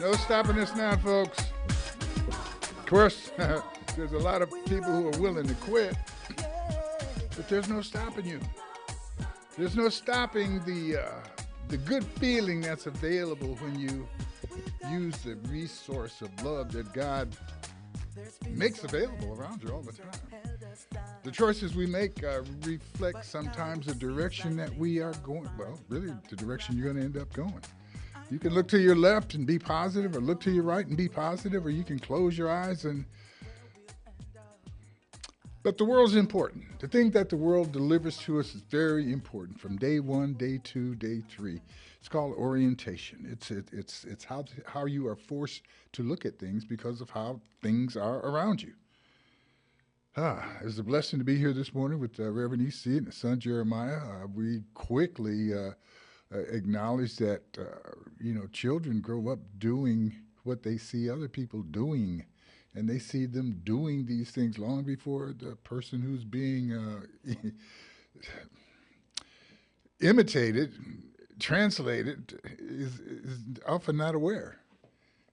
No stopping us now, folks. Of course, there's a lot of people who are willing to quit, but there's no stopping you. There's no stopping the good feeling that's available when you use the resource of love that God makes available around you all the time. The choices we make reflect sometimes the direction that we are going. Well, really, the direction you're going to end up going. You can look to your left and be positive, or look to your right and be positive, or you can close your eyes and. But the world's important. The thing that the world delivers to us is very important. From day one, day two, day three, it's called orientation. It's how you are forced to look at things because of how things are around you. It's a blessing to be here this morning with Reverend E.C. and his son Jeremiah. We quickly acknowledge that children grow up doing what they see other people doing, and they see them doing these things long before the person who's being imitated, translated, is often not aware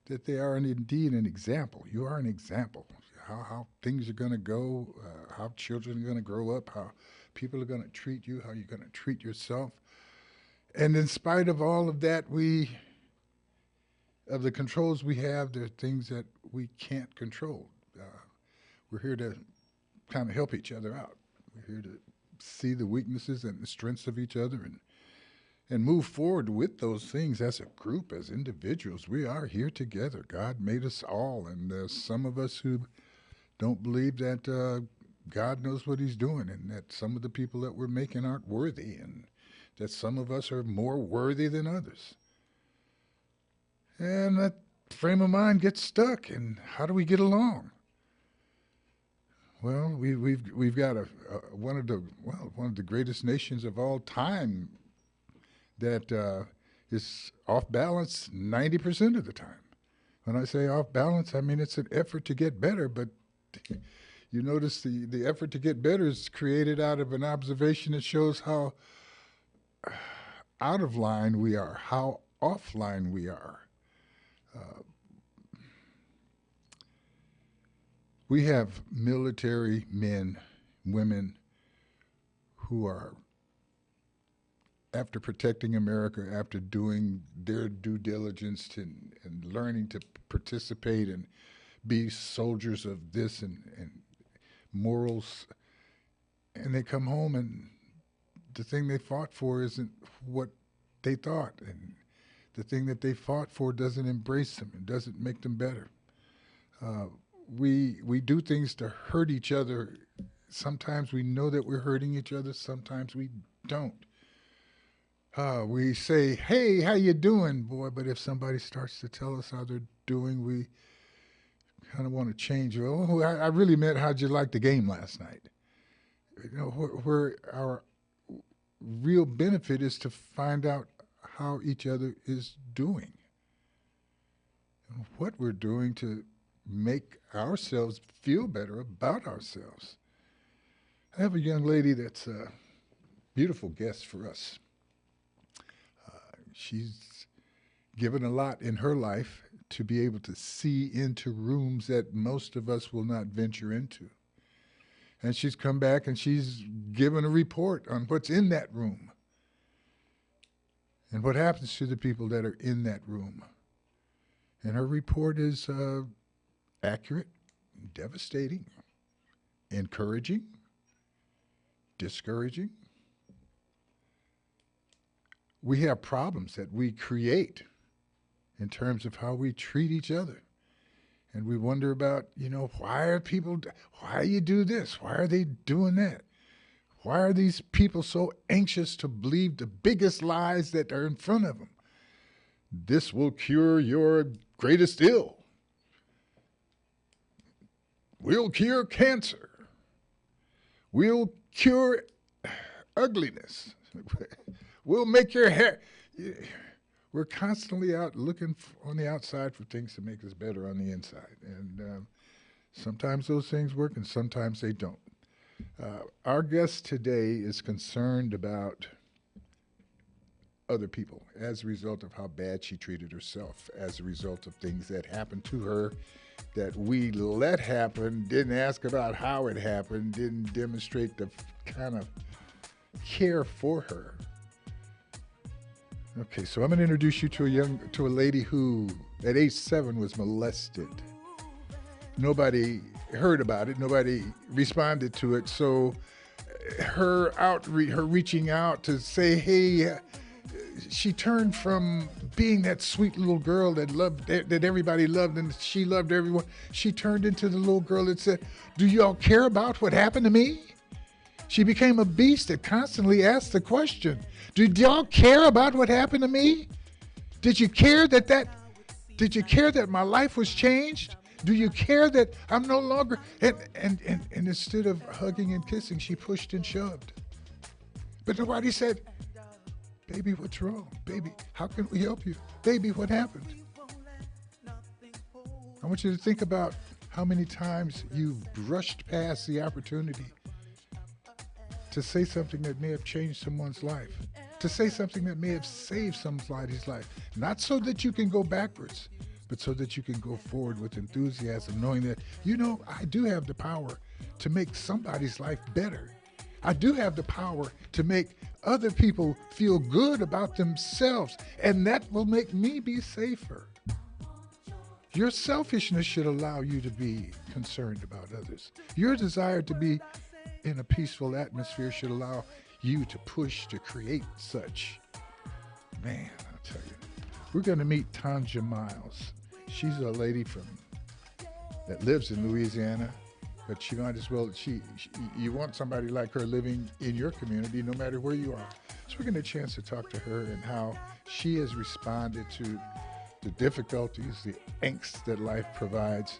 that they are indeed an example. You are an example. How things are going to go, how children are going to grow up, how people are going to treat you, how you're going to treat yourself. And in spite of all of that, of the controls we have, there are things that we can't control. We're here to kind of help each other out. We're here to see the weaknesses and the strengths of each other and move forward with those things as a group, as individuals. We are here together. God made us all, and there's some of us who don't believe that God knows what he's doing, and that some of the people that we're making aren't worthy, and that some of us are more worthy than others. And that frame of mind gets stuck, and how do we get along? Well, we've got one of the greatest nations of all time that is off balance 90% of the time. When I say off balance, I mean it's an effort to get better, but you notice the effort to get better is created out of an observation that shows how out of line we are, how offline we are. We have military men, women who are, after protecting America, after doing their due diligence and learning to participate and be soldiers of this and morals, and they come home and the thing they fought for isn't what they thought, and the thing that they fought for doesn't embrace them and doesn't make them better. We do things to hurt each other. Sometimes we know that we're hurting each other. Sometimes we don't. We say, "Hey, how you doing, boy?" But if somebody starts to tell us how they're doing, we kind of want to change. Oh, I really meant how'd you like the game last night? Where our real benefit is to find out how each other is doing, and what we're doing to make ourselves feel better about ourselves. I have a young lady that's a beautiful guest for us. She's given a lot in her life to be able to see into rooms that most of us will not venture into. And she's come back and she's given a report on what's in that room and what happens to the people that are in that room. And her report is accurate, devastating, encouraging, discouraging. We have problems that we create in terms of how we treat each other. And we wonder about, why you do this? Why are they doing that? Why are these people so anxious to believe the biggest lies that are in front of them? This will cure your greatest ill. We'll cure cancer. We'll cure ugliness. We'll make your hair. We're constantly out looking on the outside for things to make us better on the inside. And sometimes those things work and sometimes they don't. Our guest today is concerned about other people as a result of how bad she treated herself, as a result of things that happened to her that we let happen, didn't ask about how it happened, didn't demonstrate the kind of care for her. Okay, so I'm going to introduce you to a lady who, at age 7, was molested. Nobody heard about it. Nobody responded to it. So her reaching out to say, hey, she turned from being that sweet little girl that everybody loved and she loved everyone. She turned into the little girl that said, do y'all care about what happened to me? She became a beast that constantly asked the question, did y'all care about what happened to me? Did you care that my life was changed? Do you care that I'm no longer, and instead of hugging and kissing, she pushed and shoved. But nobody said, baby, what's wrong? Baby, how can we help you? Baby, what happened? I want you to think about how many times you've brushed past the opportunity to say something that may have changed someone's life, to say something that may have saved somebody's life, not so that you can go backwards, but so that you can go forward with enthusiasm, knowing that, I do have the power to make somebody's life better. I do have the power to make other people feel good about themselves, and that will make me be safer. Your selfishness should allow you to be concerned about others. Your desire to be in a peaceful atmosphere should allow you to push to create such. Man, I'll tell you. We're going to meet Tanja Miles. She's a lady that lives in Louisiana, but she might as well, you want somebody like her living in your community no matter where you are. So we're going to get a chance to talk to her and how she has responded to the difficulties, the angst that life provides,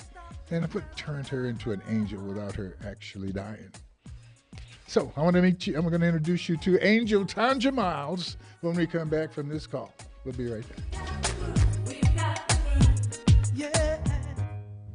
and what turned her into an angel without her actually dying. So I want to meet you. I'm going to introduce you to Angel Tanja Miles when we come back from this call. We'll be right back.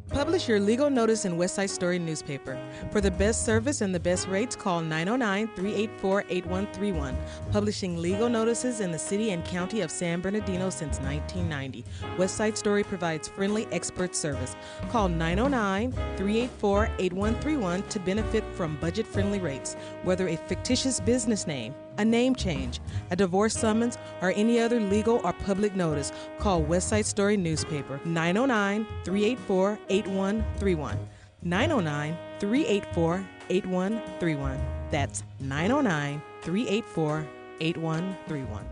Publish your legal notice in West Side Story newspaper. For the best service and the best rates, call 909-384-8131. Publishing legal notices in the city and county of San Bernardino since 1990. West Side Story provides friendly expert service. Call 909-384-8131 to benefit from budget-friendly rates. Whether a fictitious business name, a name change, a divorce summons, or any other legal or public notice, call West Side Story newspaper 909-384-8131. 909-384-8131. That's 909-384-8131.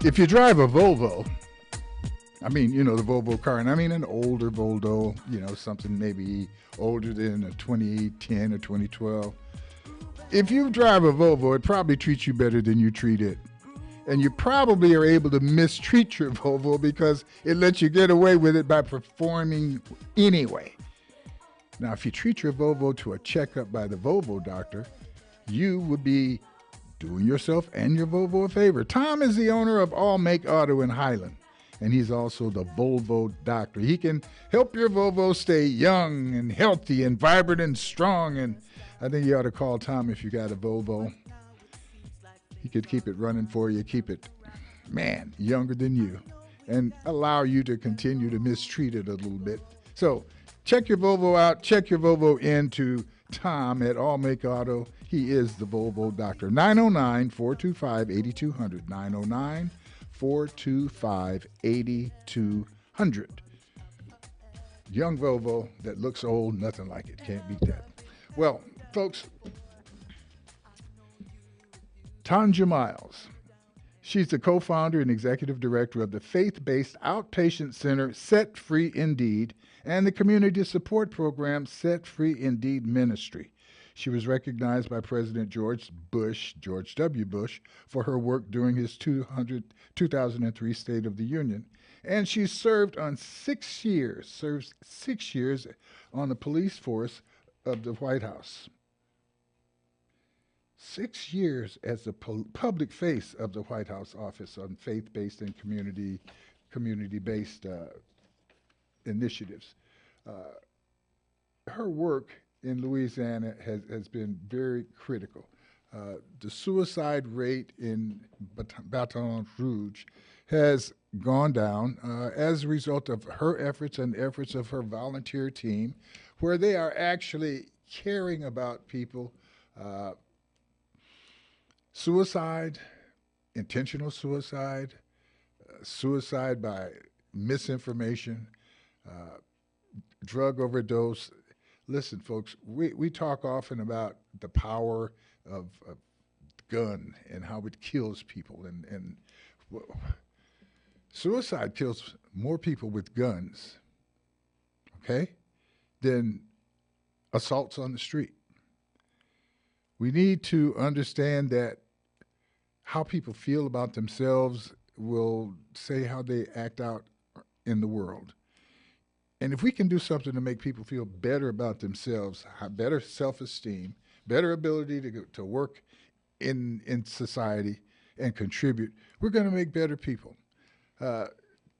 If you drive a Volvo, the Volvo car, and I mean an older Volvo, something maybe older than a 2010 or 2012. If you drive a Volvo, it probably treats you better than you treat it. And you probably are able to mistreat your Volvo because it lets you get away with it by performing anyway. Now, if you treat your Volvo to a checkup by the Volvo doctor, you would be doing yourself and your Volvo a favor. Tom is the owner of All Make Auto in Highland, and he's also the Volvo doctor. He can help your Volvo stay young and healthy and vibrant and strong, and I think you ought to call Tom if you got a Volvo. He could keep it running for you, keep it, younger than you, and allow you to continue to mistreat it a little bit. So check your Volvo out, check your Volvo into Tom at All Make Auto. He is the Volvo doctor. 909-425-8200. 909-425-8200. Young Volvo that looks old, nothing like it. Can't beat that. Well, folks, Tanja Miles. She's the co-founder and executive director of the faith-based outpatient center Set Free Indeed and the community support program Set Free Indeed Ministry. She was recognized by President George W. Bush, for her work during his 2003 State of the Union. And she served 6 years on the police force of the White House. 6 years as the public face of the White House office on faith-based and community-based initiatives. Her work in Louisiana has been very critical. The suicide rate in Baton Rouge has gone down as a result of her efforts and efforts of her volunteer team, where they are actually caring about people. Uh, Suicide, intentional suicide, suicide by misinformation, uh, drug overdose. Listen, folks, we talk often about the power of gun and how it kills people. And suicide kills more people with guns, okay, than assaults on the street. We need to understand that how people feel about themselves will say how they act out in the world. And if we can do something to make people feel better about themselves, have better self esteem, better ability to work in society and contribute, we're going to make better people. Uh,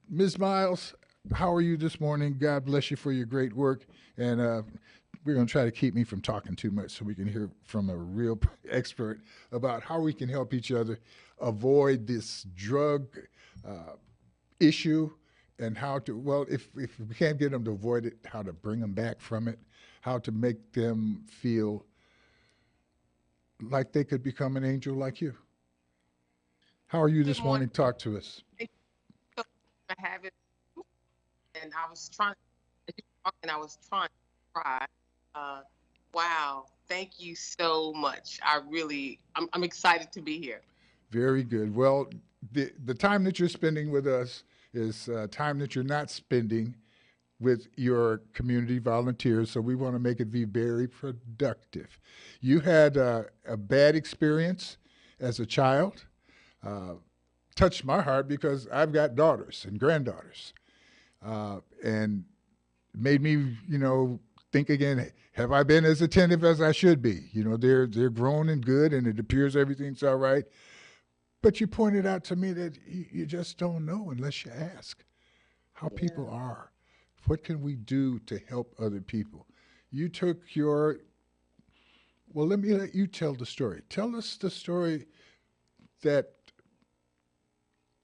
Ms. Miles, how are you this morning? God bless you for your great work. And we're going to try to keep me from talking too much so we can hear from a real expert about how we can help each other avoid this drug uh, issue and how to, well, if we can't get them to avoid it, how to bring them back from it, how to make them feel like they could become an angel like you. How are you Good this morning. morning? Talk to us. Thank you for having me. And I was trying, as you were talking, I was trying to cry. Uh, wow. Thank you so much. I'm excited to be here. Very good. Well, the time that you're spending with us is time that you're not spending with your community volunteers, so we want to make it be very productive. You had a bad experience as a child. Uh, Touched my heart because I've got daughters and granddaughters, and made me, think again. Have I been as attentive as I should be? They're grown and good, and it appears everything's all right. But you pointed out to me that you just don't know unless you ask how Yeah. people are. What can we do to help other people? You took your, well, let me let you tell the story. Tell us the story that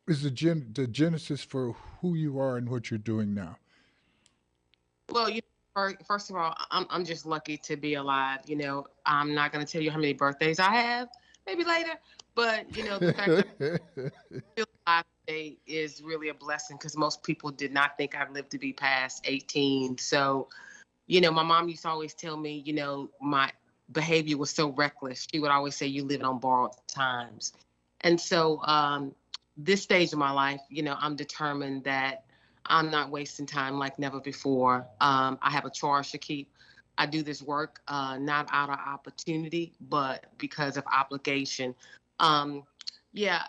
is the genesis for who you are and what you're doing now. Well, first of all, I'm just lucky to be alive. I'm not going to tell you how many birthdays I have, maybe later. But, the fact that I'm still alive today is really a blessing because most people did not think I'd live to be past 18. So, my mom used to always tell me, my behavior was so reckless. She would always say, "You live on borrowed times." And so, this stage of my life, I'm determined that I'm not wasting time like never before. I have a charge to keep. I do this work not out of opportunity, but because of obligation. Um, yeah,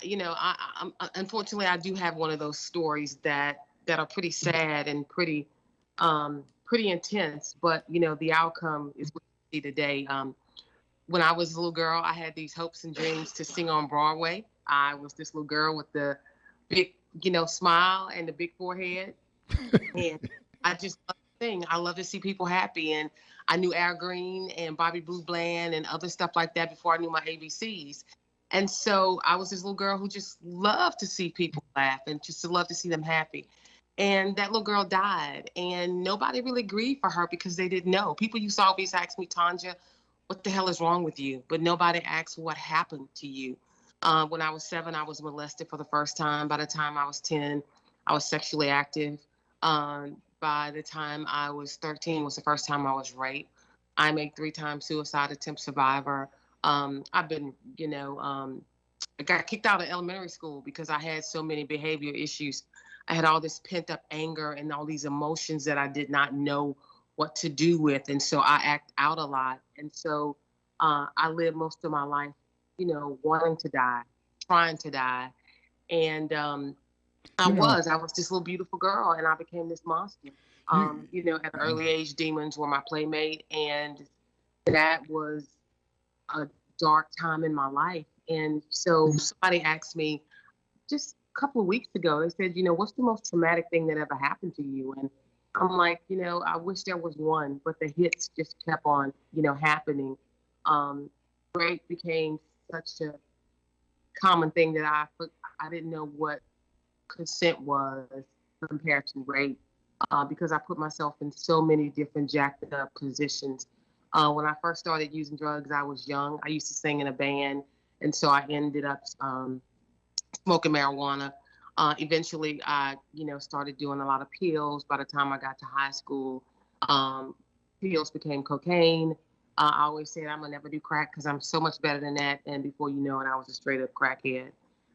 unfortunately, I do have one of those stories that are pretty sad and pretty intense. But the outcome is what you see today. When I was a little girl, I had these hopes and dreams to sing on Broadway. I was this little girl with the big, smile and the big forehead. And I just love to sing. I love to see people happy. And I knew Al Green and Bobby Blue Bland and other stuff like that before I knew my ABCs. And so I was this little girl who just loved to see people laugh and just to love to see them happy. And that little girl died, and nobody really grieved for her because they didn't know. People used to always ask me, Tanja, what the hell is wrong with you? But nobody asked what happened to you. When I was 7, I was molested for the first time. By the time I was 10, I was sexually active. By the time I was 13 was the first time I was raped. I'm a 3-time suicide attempt survivor. I've been, I got kicked out of elementary school because I had so many behavior issues. I had all this pent up anger and all these emotions that I did not know what to do with. And so I act out a lot. And so I lived most of my life, wanting to die, trying to die. And You know, I was this little beautiful girl and I became this monster. you At an early age, demons were my playmate. And that was a dark time in my life. And so somebody asked me just a couple of weeks ago, they said, what's the most traumatic thing that ever happened to you? And I'm like, I wish there was one, but the hits just kept on, happening. Um, Rape became such a common thing that I didn't know what consent was compared to rape, because I put myself in so many different jacked up positions. When I first started using drugs, I was young. I used to sing in a band, and so I ended up smoking marijuana. Eventually, I started doing a lot of pills. By the time I got to high school, um, pills became cocaine. I always said I'm gonna never do crack because I'm so much better than that. And before you know it, I was a straight up crackhead.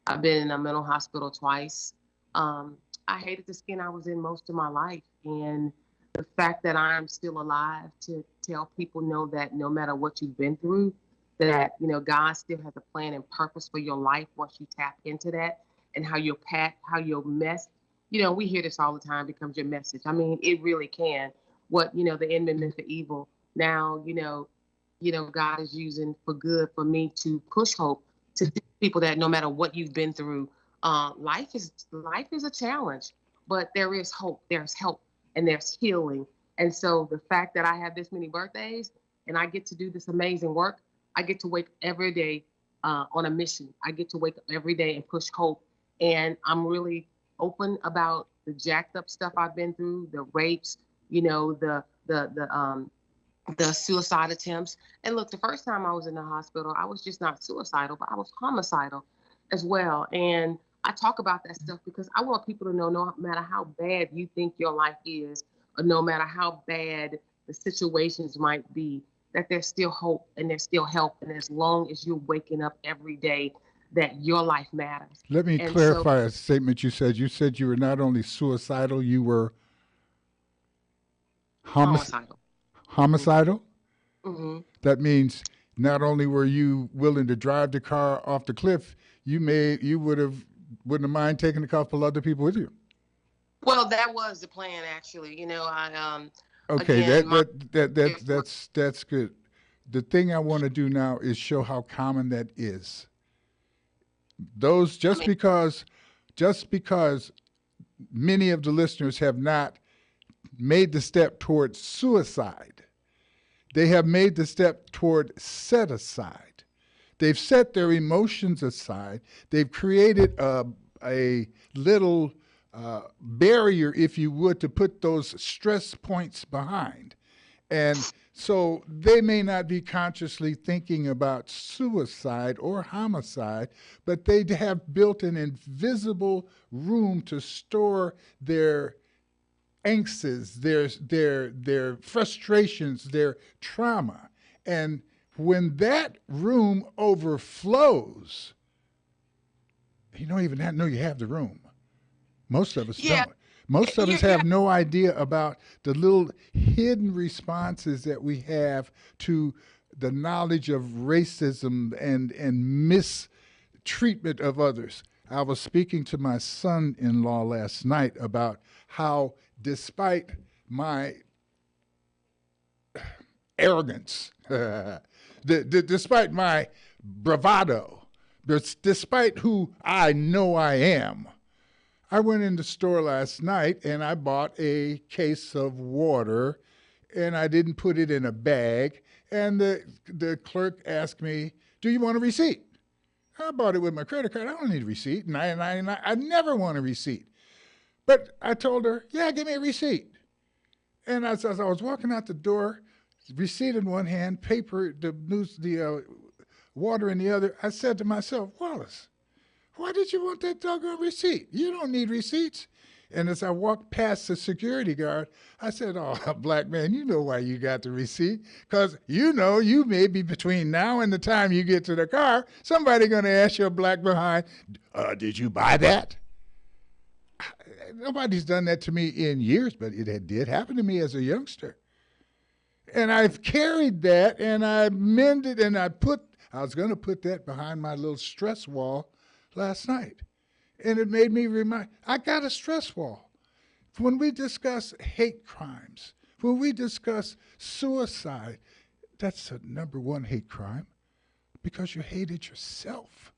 I've been in a mental hospital twice. Um, I hated the skin I was in most of my life, and the fact that I'm still alive to tell people know that no matter what you've been through, that God still has a plan and purpose for your life once you tap into that, and how your mess, we hear this all the time, becomes your message. I mean, it really can. What the enemy meant for evil, now God is using for good for me to push hope to people that no matter what you've been through, life is a challenge, but there is hope, there's help, and there's healing. And so the fact that I have this many birthdays and I get to do this amazing work, I get to wake every day on a mission. I get to wake up every day and push hope. And I'm really open about the jacked up stuff I've been through, the rapes, the suicide attempts. And look, the first time I was in the hospital, I was just not suicidal, but I was homicidal as well. And I talk about that stuff because I want people to know no matter how bad you think your life is, or no matter how bad the situations might be, that there's still hope and there's still help. And as long as you're waking up every day, that your life matters. Let me And so, clarify a statement you said. You said you were not only suicidal, you were homic- homicidal. Hmm. homicidal. Hmm. That means not only were you willing to drive the car off the cliff, you wouldn't have mind taking a couple other people with you. Well, that was the plan, actually. I Okay, again, my that's good. The thing I want to do now is show how common that is. Those I mean, just because many of the listeners have not made the step toward suicide, they have made the step toward set aside. They've set their emotions aside. They've created a little barrier, if you would, to put those stress points behind. And so they may not be consciously thinking about suicide or homicide, but they have built an invisible room to store their angsties, their frustrations, their trauma. And when that room overflows, you don't even know you have the room. Most of us yeah, don't. Most of you're, us you're have no idea about the little hidden responses that we have to the knowledge of racism and mistreatment of others. I was speaking to my son in law last night about how, despite my arrogance, despite my bravado, despite who I know I am, I went in the store last night and I bought a case of water and I didn't put it in a bag. And the clerk asked me, "Do you want a receipt?" I bought it with my credit card. I don't need a receipt. And I never want a receipt. But I told her, "Yeah, give me a receipt." And as I was walking out the door, receipt in one hand, paper, the water in the other, I said to myself, "Wallace, why did you want that doggone receipt? You don't need receipts." And as I walked past the security guard, I said, "Oh, black man, you know why you got the receipt. Because you may be between now and the time you get to the car, somebody going to ask your black behind, did you buy that?" Nobody's done that to me in years, but it did happen to me as a youngster. And I've carried that and I mended and I was going to put that behind my little stress wall last night. And it made me remind, I got a stress wall. When we discuss hate crimes, when we discuss suicide, that's the number one hate crime because you hated yourself.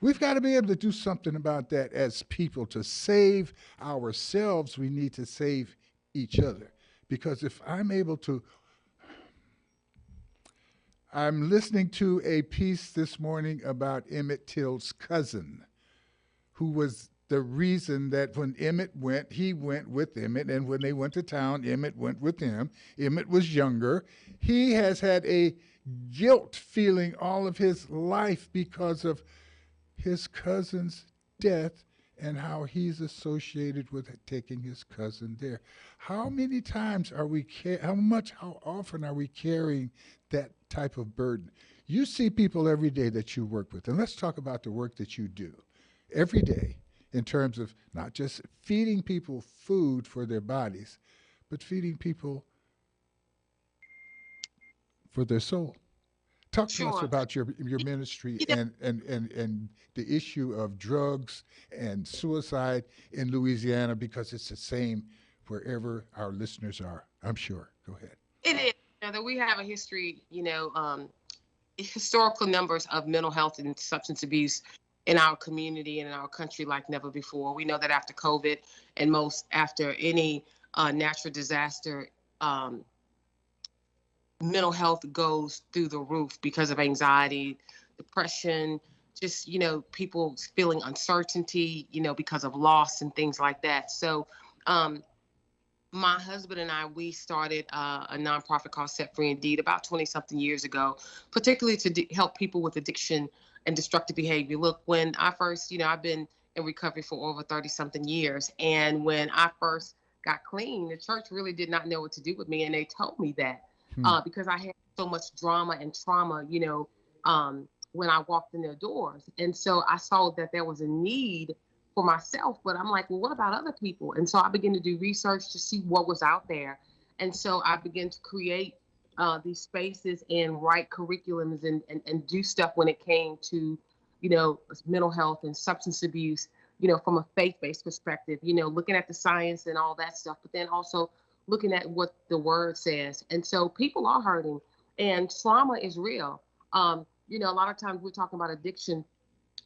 We've got to be able to do something about that as people. To save ourselves, we need to save each other. Because if I'm able to, I'm listening to a piece this morning about Emmett Till's cousin, who was the reason that when Emmett went, he went with Emmett. And when they went to town, Emmett went with him. Emmett was younger. He has had a guilt feeling all of his life because of his cousin's death and how he's associated with taking his cousin there. How many times are we, how often are we carrying that type of burden? You see people every day that you work with, and let's talk about the work that you do every day in terms of not just feeding people food for their bodies, but feeding people for their soul. Talk to us Sure. about your ministry You know, and the issue of drugs and suicide in Louisiana because it's the same wherever our listeners are. I'm sure. Go ahead. it is. That we have a history, historical numbers of mental health and substance abuse in our community and in our country like never before. We know that after COVID and most after any natural disaster, mental health goes through the roof because of anxiety, depression, just, people feeling uncertainty, because of loss and things like that. So, my husband and I, we started a nonprofit called Set Free Indeed about 20 something years ago, particularly to help people with addiction and destructive behavior. Look, when I first, I've been in recovery for over 30 something years. And when I first got clean, the church really did not know what to do with me. And they told me that Hmm. because I had so much drama and trauma, when I walked in their doors. And so I saw that there was a need for myself, but I'm like, well, what about other people? And so I began to do research to see what was out there. And so I began to create these spaces and write curriculums and do stuff when it came to, mental health and substance abuse, from a faith-based perspective, looking at the science and all that stuff, but then also looking at what the word says. And so people are hurting and trauma is real. A lot of times we're talking about addiction.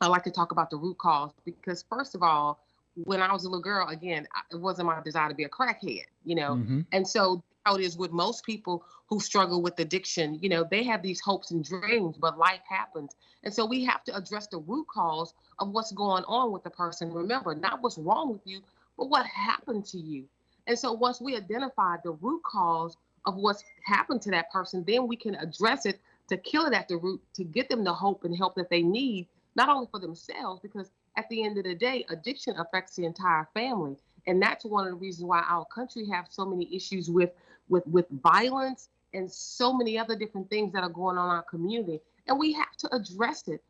I like to talk about the root cause because, first of all, when I was a little girl, again, it wasn't my desire to be a crackhead. Mm-hmm. And so, how it is with most people who struggle with addiction, they have these hopes and dreams, but life happens. And so, we have to address the root cause of what's going on with the person. Remember, not what's wrong with you, but what happened to you. And so, once we identify the root cause of what's happened to that person, then we can address it to kill it at the root, to get them the hope and help that they need not only for themselves, because at the end of the day, addiction affects the entire family. And that's one of the reasons why our country have so many issues with violence and so many other different things that are going on in our community. And we have to address it.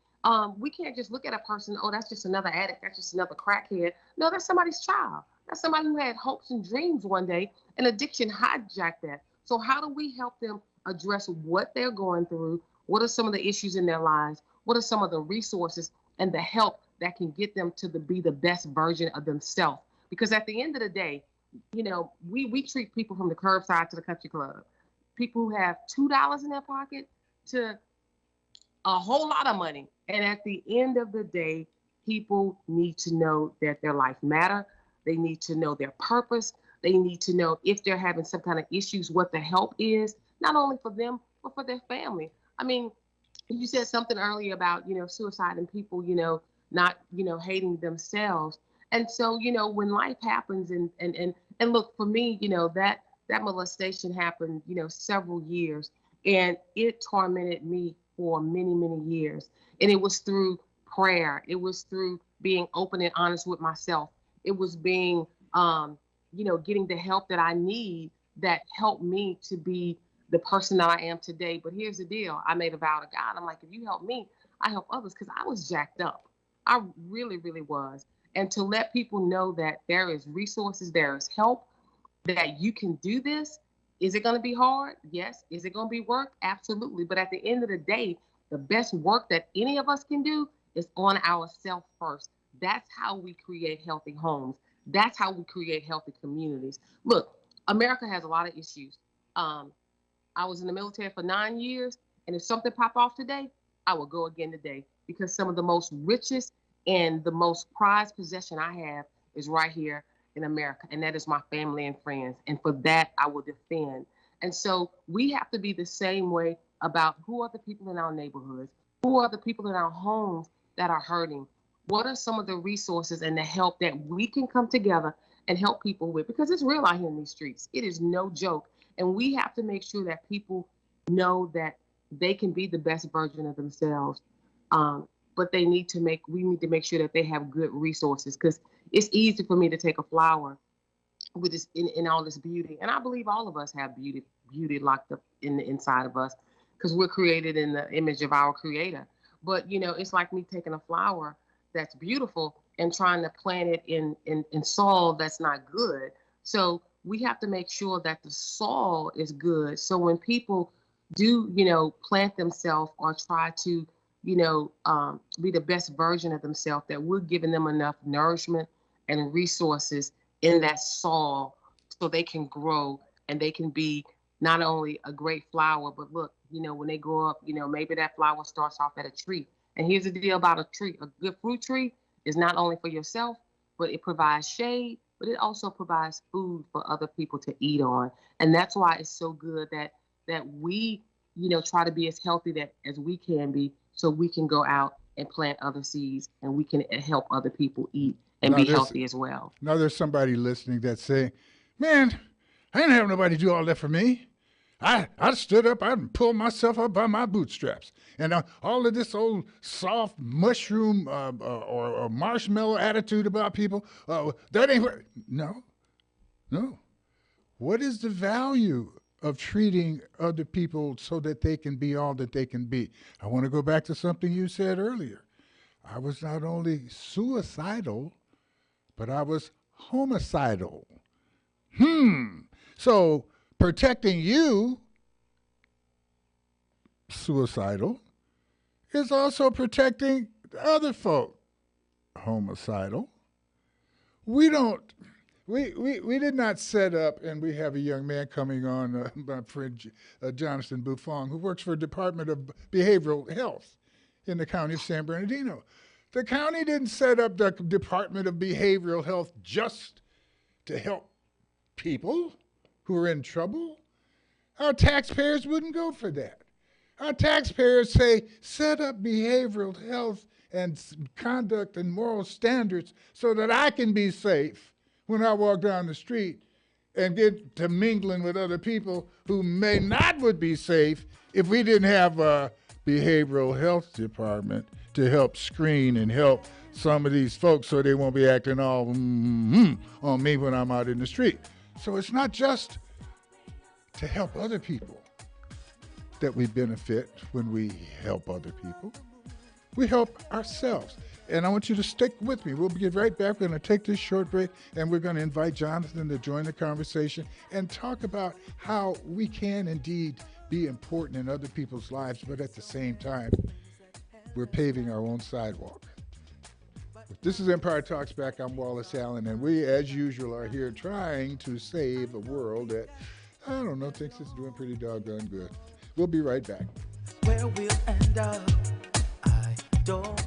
We can't just look at a person, oh, that's just another addict, that's just another crackhead. No, that's somebody's child. That's somebody who had hopes and dreams one day, and addiction hijacked that. So how do we help them address what they're going through? What are some of the issues in their lives? What are some of the resources and the help that can get them to be the best version of themselves? Because at the end of the day, we treat people from the curbside to the country club. People who have $2 in their pocket to a whole lot of money. And at the end of the day, people need to know that their life matter. They need to know their purpose. They need to know if they're having some kind of issues, what the help is, not only for them, but for their family. I mean, you said something earlier about, suicide and people, not, hating themselves. And so, when life happens and look, for me, that molestation happened, several years, and it tormented me for many, many years. And it was through prayer. It was through being open and honest with myself. It was being, getting the help that I need that helped me to be the person that I am today. But here's the deal. I made a vow to God. I'm like, if you help me, I help others, because I was jacked up. I really, really was. And to let people know that there is resources, there is help, that you can do this. Is it going to be hard? Yes. Is it going to be work? Absolutely. But at the end of the day, the best work that any of us can do is on ourselves first. That's how we create healthy homes. That's how we create healthy communities. Look, America has a lot of issues. I was in the military for 9 years, and if something pop off today, I will go again today, because some of the most richest and the most prized possession I have is right here in America, and that is my family and friends. And for that, I will defend. And so we have to be the same way about who are the people in our neighborhoods, who are the people in our homes that are hurting. What are some of the resources and the help that we can come together and help people with? Because it's real out here in these streets. It is no joke. And we have to make sure that people know that they can be the best version of themselves. But we need to make sure that they have good resources, because it's easy for me to take a flower with this in all this beauty. And I believe all of us have beauty locked up in the inside of us, because we're created in the image of our creator. But it's like me taking a flower that's beautiful and trying to plant it in soil that's not good. So we have to make sure that the soil is good. So when people do, plant themselves or try to, be the best version of themselves, that we're giving them enough nourishment and resources in that soil so they can grow and they can be not only a great flower, but look, when they grow up, maybe that flower starts off at a tree. And here's the deal about a tree. A good fruit tree is not only for yourself, but it provides shade, but it also provides food for other people to eat on. And that's why it's so good that we, try to be as healthy as we can be, so we can go out and plant other seeds and we can help other people eat and be healthy as well. Now there's somebody listening that's saying, man, I didn't have nobody do all that for me. I stood up, I pulled myself up by my bootstraps. And all of this old soft mushroom or marshmallow attitude about people, that ain't what. No. What is the value of treating other people so that they can be all that they can be? I want to go back to something you said earlier. I was not only suicidal, but I was homicidal. So protecting you, suicidal, is also protecting the other folk, homicidal. We did not set up, and we have a young man coming on, my friend Jonathan Buffon, who works for the Department of Behavioral Health in the county of San Bernardino. The county didn't set up the Department of Behavioral Health just to help people who are in trouble. Our taxpayers wouldn't go for that. Our taxpayers say, set up behavioral health and conduct and moral standards so that I can be safe when I walk down the street and get to mingling with other people who may not would be safe if we didn't have a behavioral health department to help screen and help some of these folks so they won't be acting all on me when I'm out in the street. So it's not just to help other people that we benefit when we help other people. We help ourselves. And I want you to stick with me. We'll get right back. We're going to take this short break, and we're going to invite Jonathan to join the conversation and talk about how we can indeed be important in other people's lives, but at the same time, we're paving our own sidewalk. This is Empire Talks Back. I'm Wallace Allen, and we, as usual, are here trying to save a world that, I don't know, thinks it's doing pretty doggone good. We'll be right back. Where we'll end up, I don't.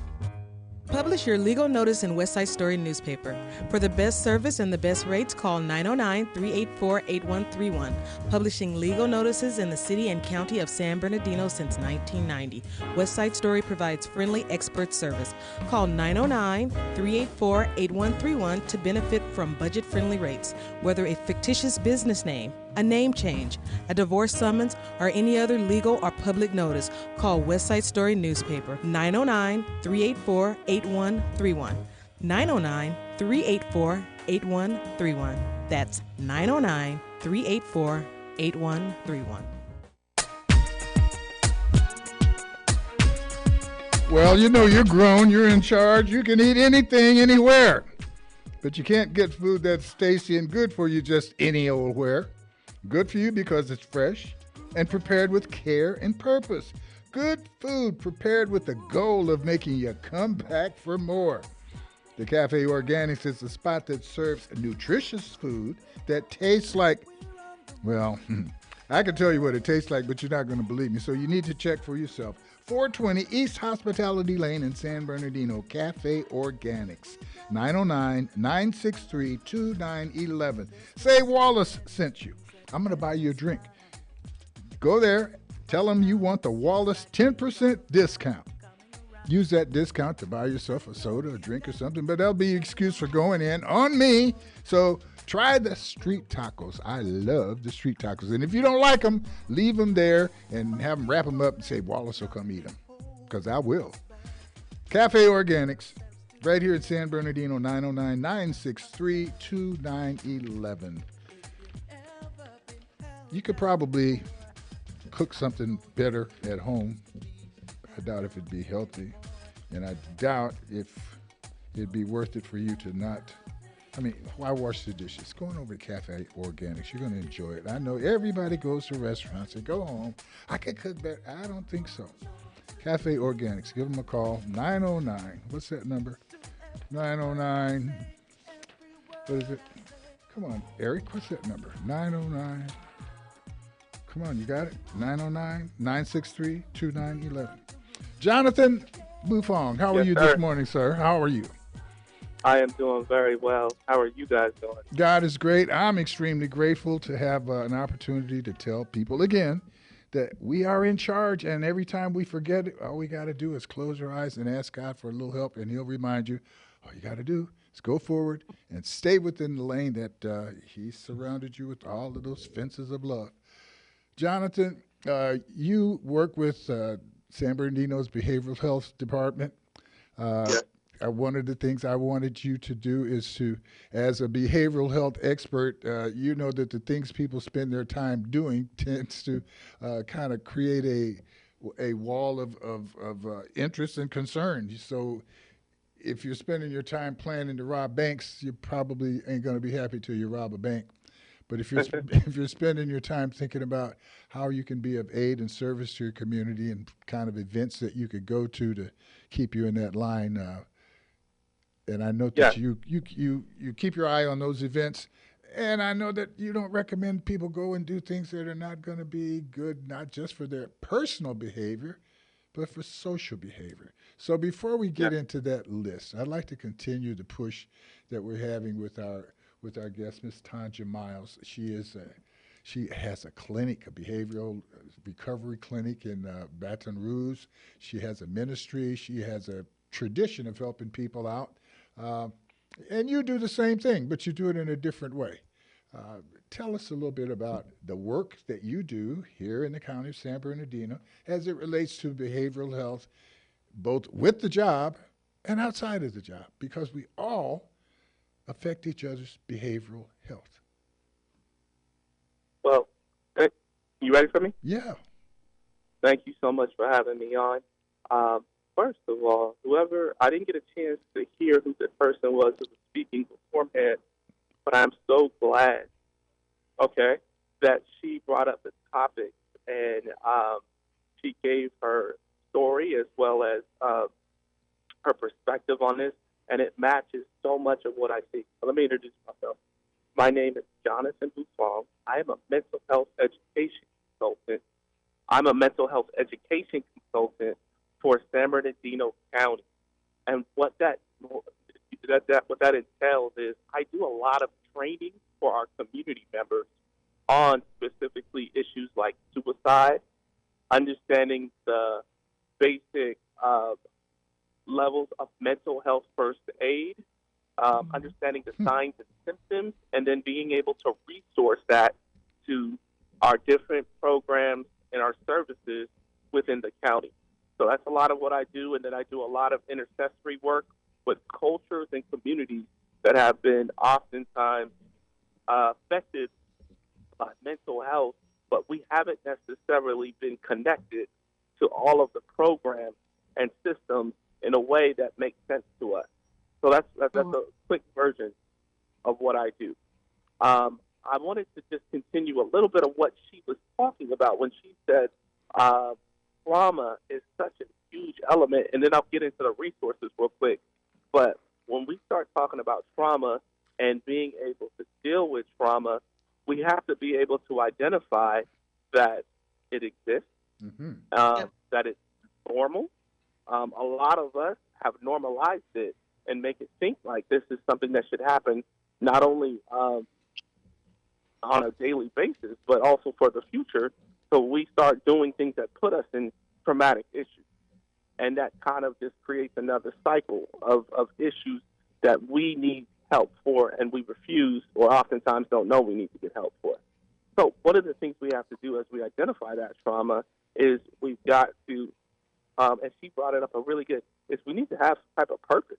Publish your legal notice in West Side Story newspaper. For the best service and the best rates, call 909-384-8131. Publishing legal notices in the city and county of San Bernardino since 1990. West Side Story provides friendly expert service. Call 909-384-8131 to benefit from budget-friendly rates. Whether a fictitious business name, a name change, a divorce summons, or any other legal or public notice, call West Side Story newspaper 909-384-8131. 909-384-8131. That's 909-384-8131. Well, you're grown, you're in charge, you can eat anything, anywhere. But you can't get food that's tasty and good for you just any old where. Good for you because it's fresh and prepared with care and purpose. Good food prepared with the goal of making you come back for more. The Cafe Organics is the spot that serves nutritious food that tastes like, well, I can tell you what it tastes like, but you're not going to believe me. So you need to check for yourself. 420 East Hospitality Lane in San Bernardino, Cafe Organics. 909-963-2911. Say Wallace sent you. I'm going to buy you a drink. Go there, tell them you want the Wallace 10% discount. Use that discount to buy yourself a soda, a drink, or something, but that'll be an excuse for going in on me. So try the street tacos. I love the street tacos. And if you don't like them, leave them there and have them wrap them up and say Wallace will come eat them, because I will. Cafe Organics, right here at San Bernardino, 909-963-2911. You could probably cook something better at home. I doubt if it'd be healthy, and I doubt if it'd be worth it for you to not. I mean, why wash the dishes? Going over to Cafe Organics, you're going to enjoy it. I know everybody goes to restaurants and go home. I can cook better. I don't think so. Cafe Organics, give them a call. 909. What's that number? 909. What is it? Come on, Eric. What's that number? 909. Come on, you got it? 909-963-2911. Jonathan Bufong, how are you this morning, sir? How are you? I am doing very well. How are you guys doing? God is great. I'm extremely grateful to have an opportunity to tell people again that we are in charge, and every time we forget it, all we got to do is close our eyes and ask God for a little help, and he'll remind you, all you got to do is go forward and stay within the lane that he surrounded you with all of those fences of love. Jonathan, you work with San Bernardino's Behavioral Health Department. Yes. One of the things I wanted you to do is to, as a behavioral health expert, you know that the things people spend their time doing tends to kind of create a wall of interest and concern. So if you're spending your time planning to rob banks, you probably ain't going to be happy till you rob a bank. But if you're spending your time thinking about how you can be of aid and service to your community and kind of events that you could go to keep you in that line, and I know that you keep your eye on those events, and I know that you don't recommend people go and do things that are not going to be good, not just for their personal behavior, but for social behavior. So before we get into that list, I'd like to continue the push that we're having with our guest, Ms. Tanja Miles. She has a clinic, a behavioral recovery clinic in Baton Rouge. She has a ministry. She has a tradition of helping people out. And you do the same thing, but you do it in a different way. Tell us a little bit about the work that you do here in the county of San Bernardino as it relates to behavioral health, both with the job and outside of the job, because we all affect each other's behavioral health. Well, you ready for me? Yeah. Thank you so much for having me on. First of all, I didn't get a chance to hear who the person was who was speaking beforehand, but I'm so glad, that she brought up the topic and she gave her story as well as her perspective on this, and it matches so much of what I see. So let me introduce myself. My name is Jonathan Bufong. I am a mental health education consultant. I'm a mental health education consultant for San Bernardino County. And what that entails is I do a lot of training for our community members on specifically issues like suicide, understanding the basic levels of mental health first aid, understanding the signs and symptoms, and then being able to resource that to our different programs and our services within the county. So that's a lot of what I do, and then I do a lot of intercessory work with cultures and communities that have been oftentimes affected by mental health, but we haven't necessarily been connected to all of the programs and systems in a way that makes sense to us. So that's a quick version of what I do. I wanted to just continue a little bit of what she was talking about when she said trauma is such a huge element, and then I'll get into the resources real quick. But when we start talking about trauma and being able to deal with trauma, we have to be able to identify that it exists, that it's normal. A lot of us have normalized it and make it think like this is something that should happen not only on a daily basis, but also for the future. So we start doing things that put us in traumatic issues. And that kind of just creates another cycle of issues that we need help for, and we refuse or oftentimes don't know we need to get help for. So one of the things we have to do as we identify that trauma is we've got to, and she brought it up a really good, is we need to have some type of purpose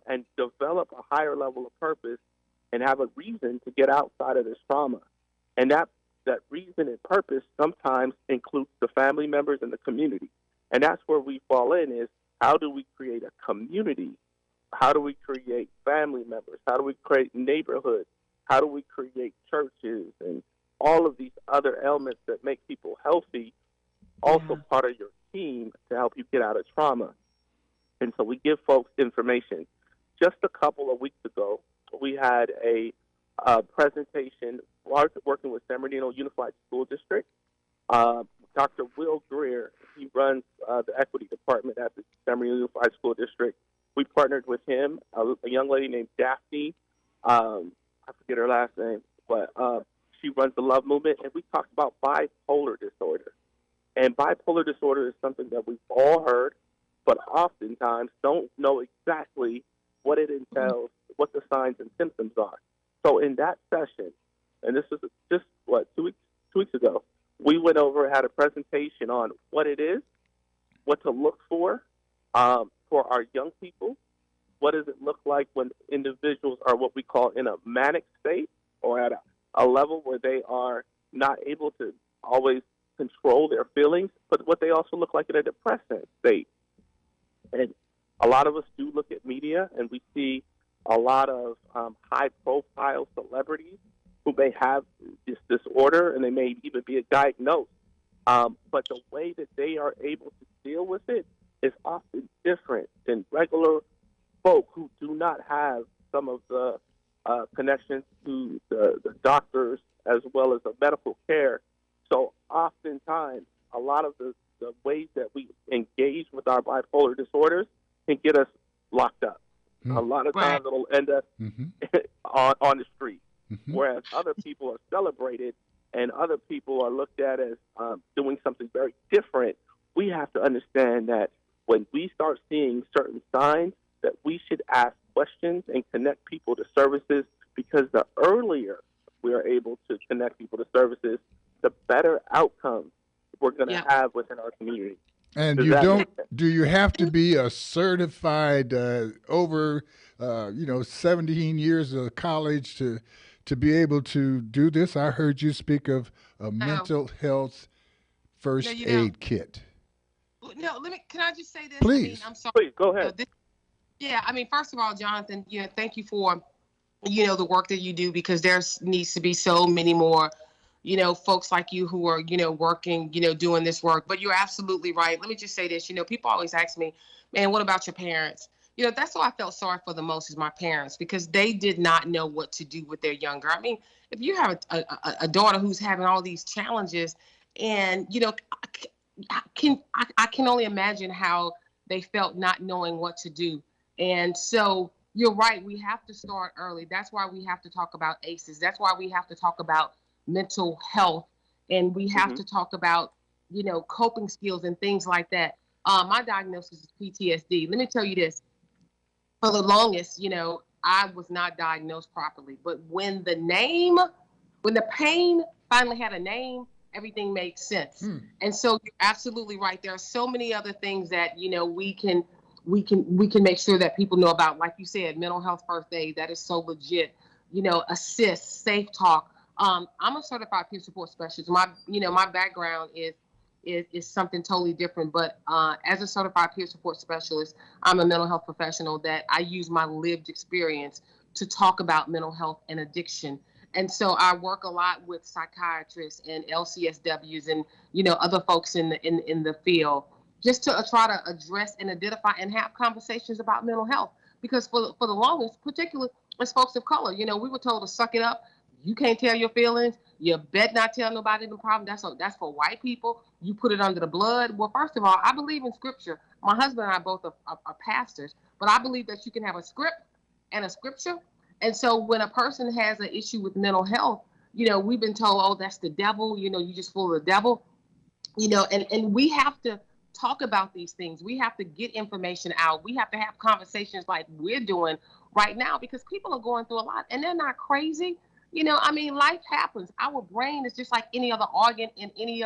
and develop a higher level of purpose and have a reason to get outside of this trauma. And that reason and purpose sometimes includes the family members and the community. And that's where we fall in is how do we create a community? How do we create family members? How do we create neighborhoods? How do we create churches and all of these other elements that make people healthy, also part of your team to help you get out of trauma? And so we give folks information. Just a couple of weeks ago, we had a presentation working with San Bernardino Unified School District. Dr. Will Greer, he runs the equity department at the San Bernardino Unified School District. We partnered with him, a young lady named Daphne. I forget her last name, but she runs the Love Movement, and we talked about bipolar disorder. And bipolar disorder is something that we've all heard, but oftentimes don't know exactly what it entails, what the signs and symptoms are. So in that session, and this was just, 2 weeks ago, we went over and had a presentation on what it is, what to look for our young people. What does it look like when individuals are what we call in a manic state or at a level where they are not able to always control their feelings, but what they also look like in a depressant state. And a lot of us do look at media, and we see a lot of high-profile celebrities who may have this disorder, and they may even be diagnosed. But the way that they are able to deal with it is often different than regular folk who do not have some of the connections to the doctors as well as the medical care. So oftentimes, a lot of the ways that we engage with our bipolar disorders can get us locked up. A lot of times it'll end up on the street, whereas other people are celebrated and other people are looked at as doing something very different. We have to understand that when we start seeing certain signs, that we should ask questions and connect people to services, because the earlier we are able to connect people to services, the better outcomes we're going to have within our community. And do you have to be a certified over 17 years of college to be able to do this? I heard you speak of a mental health first aid kit. No, can I just say this? Please. I mean, I'm sorry. Please, go ahead. First of all, Jonathan, thank you for, the work that you do, because there needs to be so many more, folks like you who are, working, doing this work. But you're absolutely right. Let me just say this, people always ask me, man, what about your parents? That's who I felt sorry for the most, is my parents, because they did not know what to do with their younger. I mean, if you have a daughter who's having all these challenges, and, I can only imagine how they felt not knowing what to do. And so you're right. We have to start early. That's why we have to talk about ACEs. That's why we have to talk about mental health, and we have to talk about, coping skills and things like that. My diagnosis is PTSD. Let me tell you this. For the longest, I was not diagnosed properly. But when the pain finally had a name, everything made sense. And so you're absolutely right. There are so many other things that, we can make sure that people know about. Like you said, mental health first aid, that is so legit. Assist, safe talk. I'm a certified peer support specialist. My background is something totally different. But as a certified peer support specialist, I'm a mental health professional that I use my lived experience to talk about mental health and addiction. And so I work a lot with psychiatrists and LCSWs and, other folks in the field, just to try to address and identify and have conversations about mental health. Because for the longest, particularly as folks of color, we were told to suck it up. You can't tell your feelings. You bet not tell nobody the problem. That's for white people. You put it under the blood. Well, first of all, I believe in scripture. My husband and I both are pastors, but I believe that you can have a script and a scripture. And so when a person has an issue with mental health, we've been told, oh, that's the devil. You just fool of the devil. And we have to talk about these things. We have to get information out. We have to have conversations like we're doing right now, because people are going through a lot and they're not crazy. Life happens. Our brain is just like any other organ in any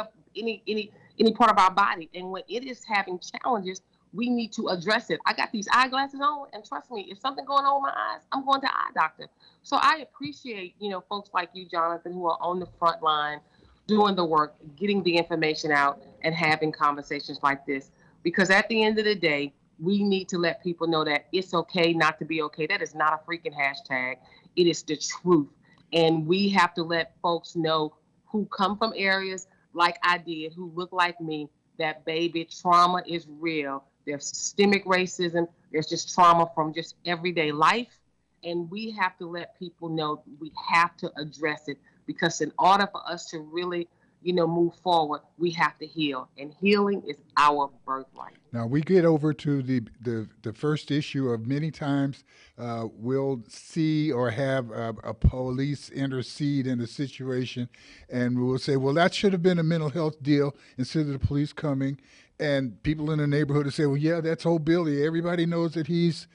part of our body. And when it is having challenges, we need to address it. I got these eyeglasses on, and trust me, if something going on with my eyes, I'm going to eye doctor. So I appreciate, folks like you, Jonathan, who are on the front line doing the work, getting the information out, and having conversations like this. Because at the end of the day, we need to let people know that it's okay not to be okay. That is not a freaking hashtag. It is the truth. And we have to let folks know who come from areas like I did, who look like me, that baby, trauma is real. There's systemic racism. There's just trauma from just everyday life. And we have to let people know we have to address it, because in order for us to really, move forward, we have to heal. And healing is our birthright. Now we get over to the first issue of many times we'll see or have a police intercede in a situation, and we'll say, well, that should have been a mental health deal instead of the police coming. And people in the neighborhood will say, well, yeah, that's old Billy. Everybody knows that he's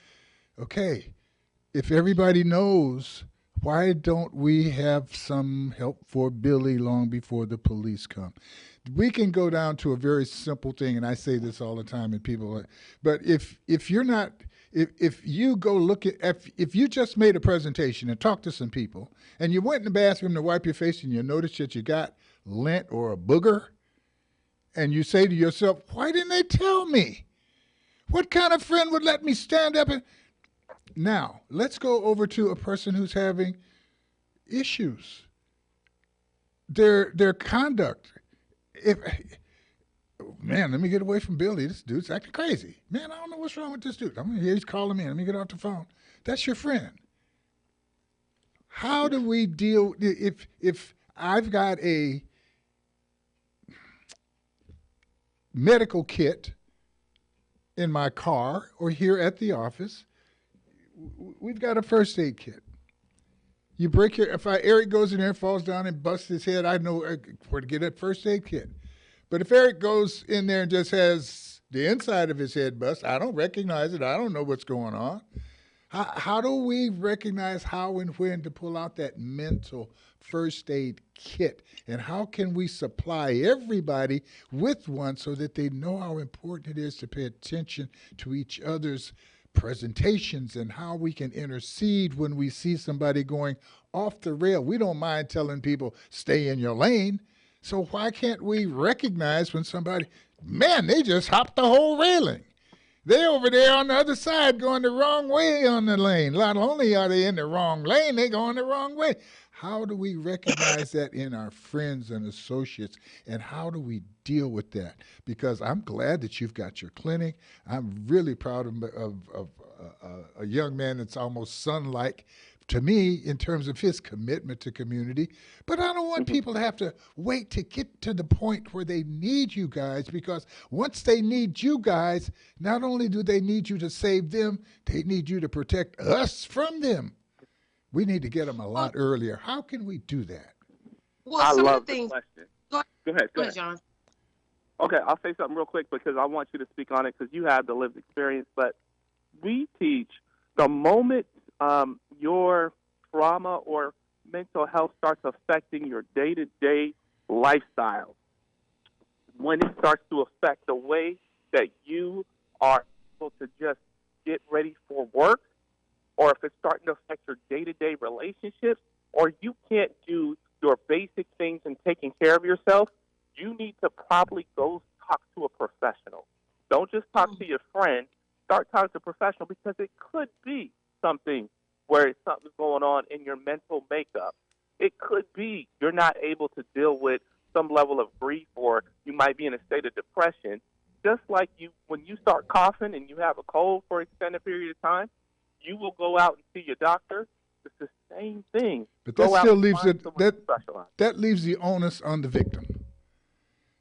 okay. If everybody knows, why don't we have some help for Billy long before the police come? We can go down to a very simple thing, and I say this all the time, and people, but if you're not, if you go look at, if you just made a presentation and talked to some people, and you went in the bathroom to wipe your face, and you notice that you got lint or a booger, and you say to yourself, why didn't they tell me? What kind of friend would let me stand up and... Now, let's go over to a person who's having issues. Their conduct. Man, let me get away from Billy. This dude's acting crazy. Man, I don't know what's wrong with this dude. I'm gonna hear he's calling me. Let me get off the phone. That's your friend. How do we deal if I've got a medical kit in my car or here at the office? We've got a first aid kit. You break your, Eric goes in there and falls down and busts his head, I know where to get a first aid kit. But if Eric goes in there and just has the inside of his head bust, I don't recognize it. I don't know what's going on. How do we recognize how and when to pull out that mental first aid kit? And how can we supply everybody with one so that they know how important it is to pay attention to each other's presentations and how we can intercede when we see somebody going off the rail? We don't mind telling people, stay in your lane. So why can't we recognize when somebody, man, they just hopped the whole railing. They over there on the other side going the wrong way on the lane. Not only are they in the wrong lane, they going the wrong way. How do we recognize that in our friends and associates, and how do we deal with that? Because I'm glad that you've got your clinic. I'm really proud of a young man that's almost son-like to me in terms of his commitment to community. But I don't want people to have to wait to get to the point where they need you guys, because once they need you guys, not only do they need you to save them, they need you to protect us from them. We need to get them a lot earlier. How can we do that? Well, I some love of the things. question. Go Go ahead, ahead. John. Okay, I'll say something real quick because I want you to speak on it because you have the lived experience. But we teach the moment your trauma or mental health starts affecting your day-to-day lifestyle, when it starts to affect the way that you are able to just get ready for work, or if it's starting to affect your day-to-day relationships, or you can't do your basic things in taking care of yourself, you need to probably go talk to a professional. Don't just talk to your friend. Start talking to a professional, because it could be something where something's going on in your mental makeup. It could be you're not able to deal with some level of grief, or you might be in a state of depression. Just like when you start coughing and you have a cold for an extended period of time, you will go out and see your doctor. It's the same thing. But that Go out still and leaves find it someone who specializes. that leaves the onus on the victim.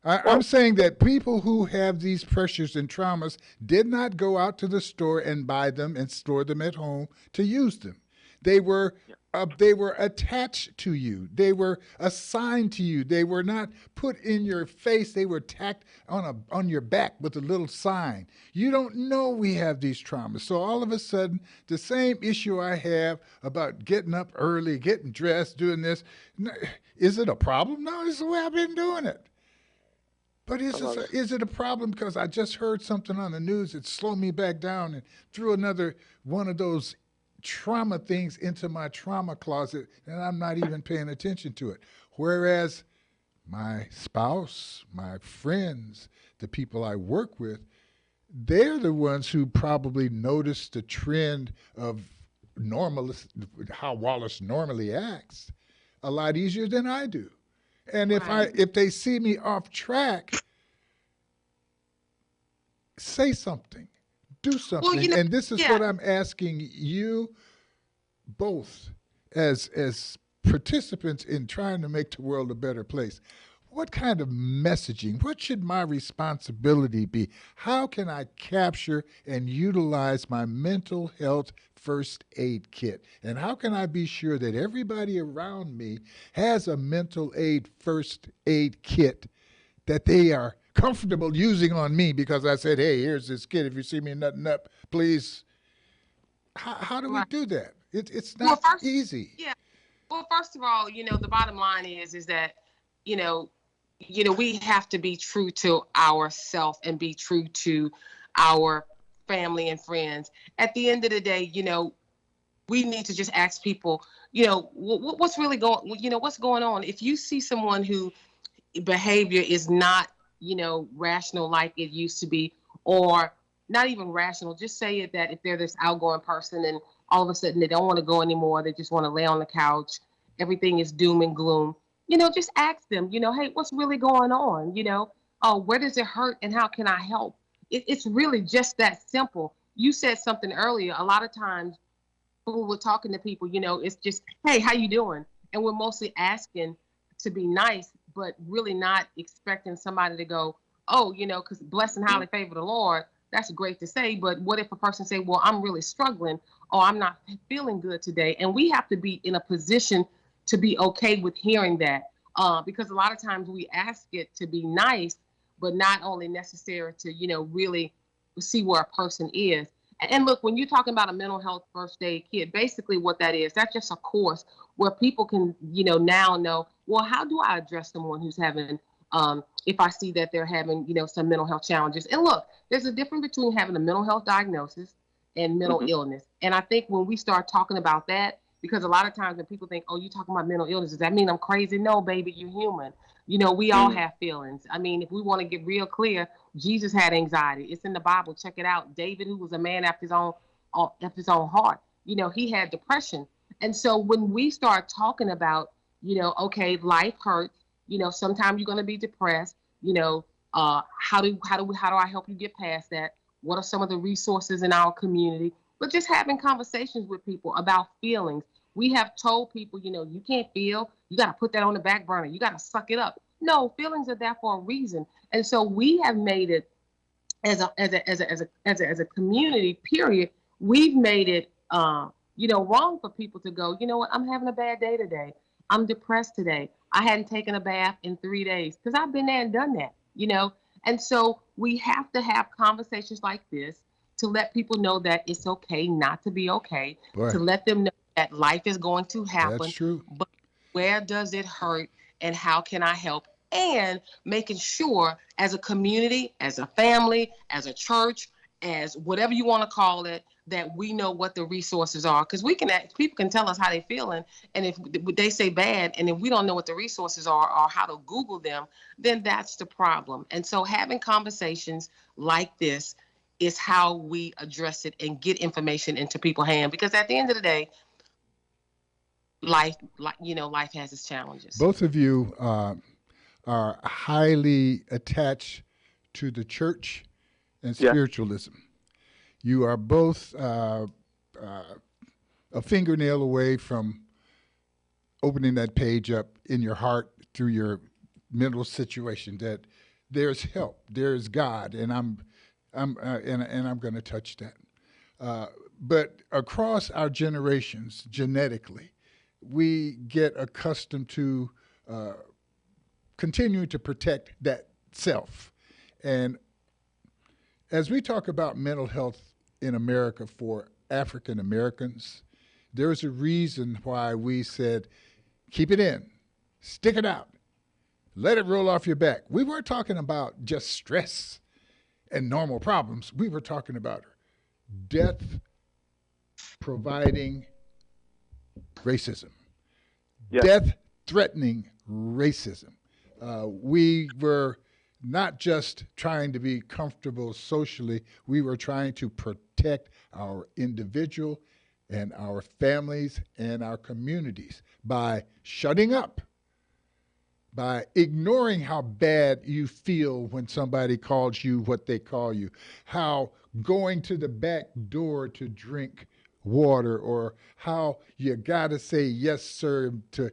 I'm Well, saying that people who have these pressures and traumas did not go out to the store and buy them and store them at home to use them. They were yeah, they were attached to you. They were assigned to you. They were not put in your face. They were tacked on your back with a little sign. You don't know we have these traumas. So all of a sudden, the same issue I have about getting up early, getting dressed, doing this, is it a problem? No, this is the way I've been doing it. But I love it. is it a problem because I just heard something on the news that slowed me back down and threw another one of those trauma things into my trauma closet and I'm not even paying attention to it? Whereas my spouse, my friends, the people I work with, they're the ones who probably notice the trend of normal, how Wallace normally acts a lot easier than I do. And Right. if they see me off track, say something, do Well, something. And this is yeah. what I'm asking you both as participants in trying to make the world a better place. What kind of messaging? What should my responsibility be? How can I capture and utilize my mental health first aid kit? And how can I be sure that everybody around me has a mental aid first aid kit that they are comfortable using on me because I said, hey, here's this kit. If you see me nutting up, please. How do we Right. do that? It's Well, not first, easy. yeah. Well, first of all, the bottom line is that, you know, we have to be true to ourselves and be true to our family and friends. At the end of the day, we need to just ask people, what's really going, what's going on. If you see someone who behavior is not, rational like it used to be, or not even rational, just say it that if they're this outgoing person and all of a sudden they don't want to go anymore, they just want to lay on the couch, everything is doom and gloom, just ask them, hey, what's really going on? Where does it hurt and how can I help? It's really just that simple. You said something earlier. A lot of times when we're talking to people, it's just, hey, how you doing? And we're mostly asking to be nice, but really not expecting somebody to go, oh, because bless and highly favor the Lord. That's great to say, but what if a person say, well, I'm really struggling or I'm not feeling good today? And we have to be in a position to be okay with hearing that, because a lot of times we ask it to be nice, but not only necessary to, really see where a person is. And look, when you're talking about a mental health first aid kit, basically what that is, that's just a course where people can, now know, well, how do I address someone who's having, if I see that they're having, some mental health challenges. And look, there's a difference between having a mental health diagnosis and mental Hmm. illness. And I think when we start talking about that, because a lot of times when people think, oh, you're talking about mental illness, does that mean I'm crazy? No, baby, you're human. We all have feelings. I mean, if we want to get real clear, Jesus had anxiety. It's in the Bible. Check it out. David, who was a man after his own heart, he had depression. And so when we start talking about, okay, life hurts. Sometimes you're going to be depressed. How do I help you get past that? What are some of the resources in our community? But just having conversations with people about feelings. We have told people, you can't feel. You got to put that on the back burner. You got to suck it up. No, feelings are there for a reason. And so we have made it as a community, period. We've made it wrong for people to go, you know what, I'm having a bad day today. I'm depressed today. I hadn't taken a bath in 3 days because I've been there and done that. And so we have to have conversations like this to let people know that it's okay not to be okay, Boy, to let them know that life is going to that's happen, true. but where does it hurt and how can I help? And making sure as a community, as a family, as a church, as whatever you want to call it, that we know what the resources are. Because people can tell us how they're feeling. And if they say bad, and if we don't know what the resources are or how to Google them, then that's the problem. And so having conversations like this is how we address it and get information into people's hands. Because at the end of the day, life has its challenges. Both of you are highly attached to the church and Yeah. spiritualism. You are both a fingernail away from opening that page up in your heart through your mental situation, that there's help, there's God, and I'm going to touch that. But across our generations, genetically, we get accustomed to continuing to protect that self. And as we talk about mental health in America for African Americans, there's a reason why we said, keep it in, stick it out, let it roll off your back. We weren't talking about just stress and normal problems. We were talking about death providing racism, Yes. death threatening racism. We were not just trying to be comfortable socially, we were trying to protect our individual and our families and our communities by shutting up, by ignoring how bad you feel when somebody calls you what they call you, how going to the back door to drink water, or how you gotta say yes sir to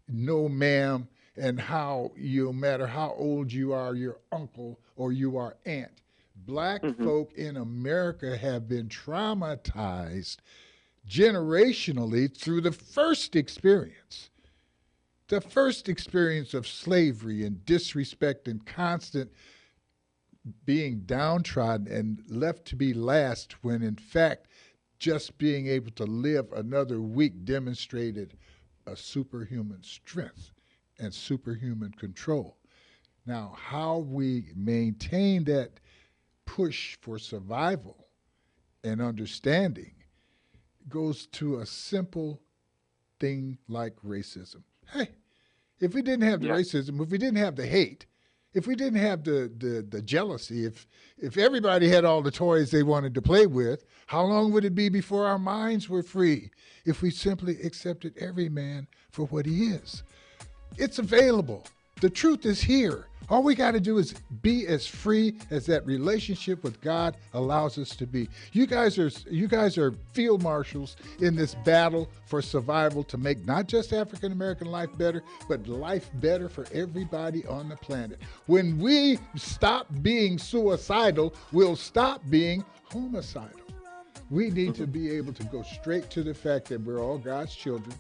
no ma'am, and how no matter how old you are, your uncle or you are aunt. Black folk in America have been traumatized generationally through the first experience of slavery and disrespect and constant being downtrodden and left to be last, when in fact just being able to live another week demonstrated a superhuman strength and superhuman control. Now, how we maintain that push for survival and understanding goes to a simple thing like racism. Hey, if we didn't have the racism, if we didn't have the hate, if we didn't have the jealousy, if everybody had all the toys they wanted to play with, how long would it be before our minds were free if we simply accepted every man for what he is? It's available. The truth is here. All we got to do is be as free as that relationship with God allows us to be. You guys are field marshals in this battle for survival to make not just African American life better, but life better for everybody on the planet. When we stop being suicidal, we'll stop being homicidal. We need to be able to go straight to the fact that we're all God's children,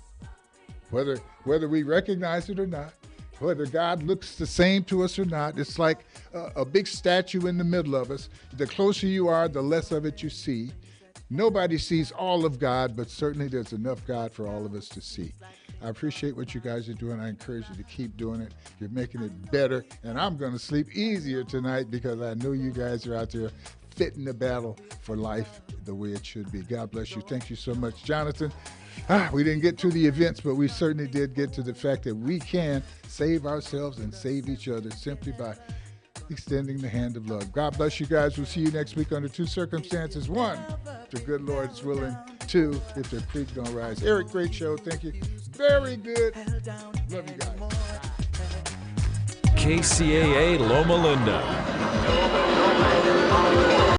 whether we recognize it or not. Whether God looks the same to us or not. It's like a big statue in the middle of us. The closer you are, the less of it you see. Nobody sees all of God, but certainly there's enough God for all of us to see. I appreciate what you guys are doing. I encourage you to keep doing it. You're making it better, and I'm going to sleep easier tonight because I know you guys are out there fitting the battle for life the way it should be. God bless you. Thank you so much, Jonathan. We didn't get to the events, but we certainly did get to the fact that we can save ourselves and save each other simply by extending the hand of love. God bless you guys. We'll see you next week under two circumstances. One, if the good Lord's willing. Two, if the creek don't rise. Eric, great show. Thank you. Very good. Love you guys. KCAA Loma Linda.